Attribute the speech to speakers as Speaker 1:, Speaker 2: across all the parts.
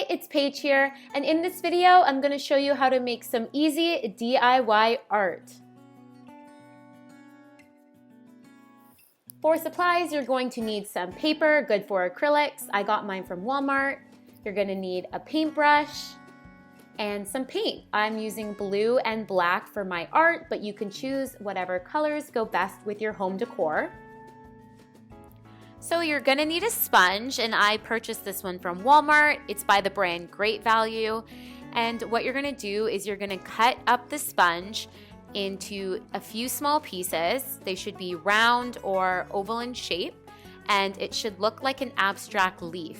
Speaker 1: it's Paige here, and in this video, I'm going to show you how to make some easy DIY art. For supplies, you're going to need some paper, good for acrylics. I got mine from Walmart. You're going to need a paintbrush and some paint. I'm using blue and black for my art, but you can choose whatever colors go best with your home decor. So you're gonna need a sponge, and I purchased this one from Walmart. It's by the brand Great Value. And what you're gonna do is you're gonna cut up the sponge into a few small pieces. They should be round or oval in shape, and it should look like an abstract leaf.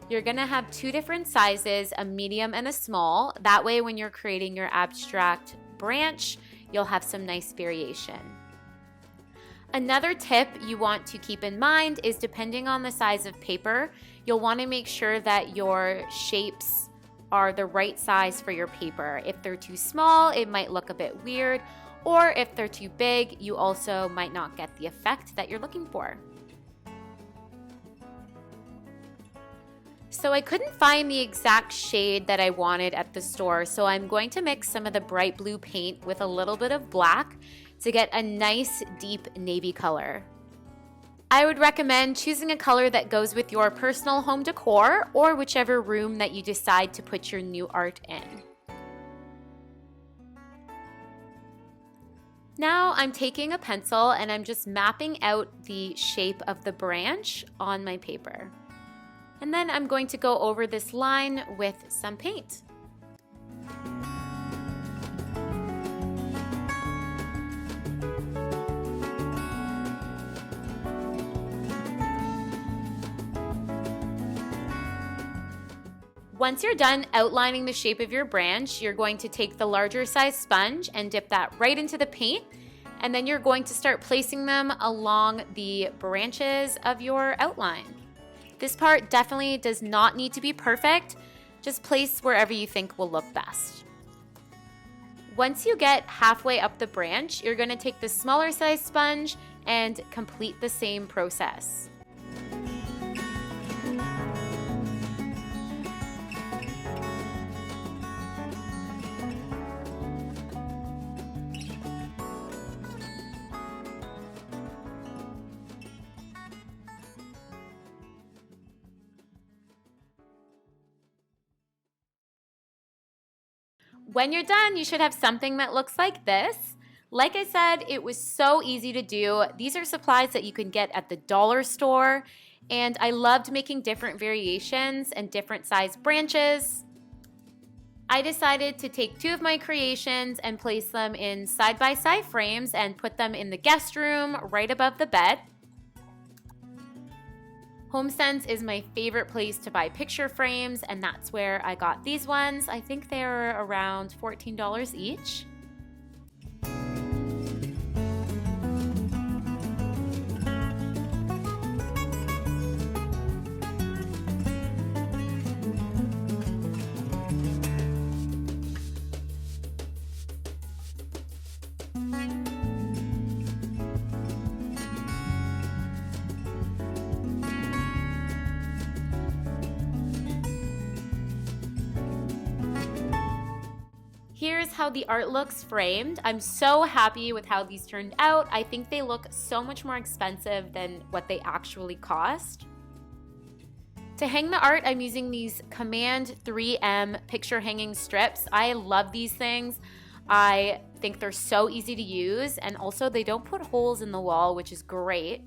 Speaker 1: You're gonna have two different sizes, a medium and a small. That way when you're creating your abstract branch, you'll have some nice variation. Another tip you want to keep in mind is depending on the size of paper, you'll want to make sure that your shapes are the right size for your paper. If they're too small, it might look a bit weird, or if they're too big, you also might not get the effect that you're looking for. So I couldn't find the exact shade that I wanted at the store, so I'm going to mix some of the bright blue paint with a little bit of black to get a nice deep navy color. I would recommend choosing a color that goes with your personal home decor or whichever room that you decide to put your new art in. Now I'm taking a pencil and I'm just mapping out the shape of the branch on my paper. And then I'm going to go over this line with some paint. Once you're done outlining the shape of your branch, you're going to take the larger size sponge and dip that right into the paint, and then you're going to start placing them along the branches of your outline. This part definitely does not need to be perfect, just place wherever you think will look best. Once you get halfway up the branch, you're going to take the smaller size sponge and complete the same process. When you're done, you should have something that looks like this. Like I said, it was so easy to do. These are supplies that you can get at the dollar store, and I loved making different variations and different size branches. I decided to take two of my creations and place them in side-by-side frames and put them in the guest room right above the bed. HomeSense is my favorite place to buy picture frames, and that's where I got these ones. I think they were around $14 each. Here's how the art looks framed. I'm so happy with how these turned out. I think they look so much more expensive than what they actually cost. To hang the art, I'm using these Command 3M picture hanging strips. I love these things. I think they're so easy to use, and also they don't put holes in the wall, which is great.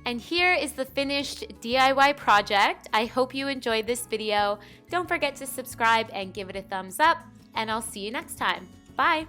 Speaker 1: And here is the finished DIY project. I hope you enjoyed this video. Don't forget to subscribe and give it a thumbs up, and I'll see you next time. Bye.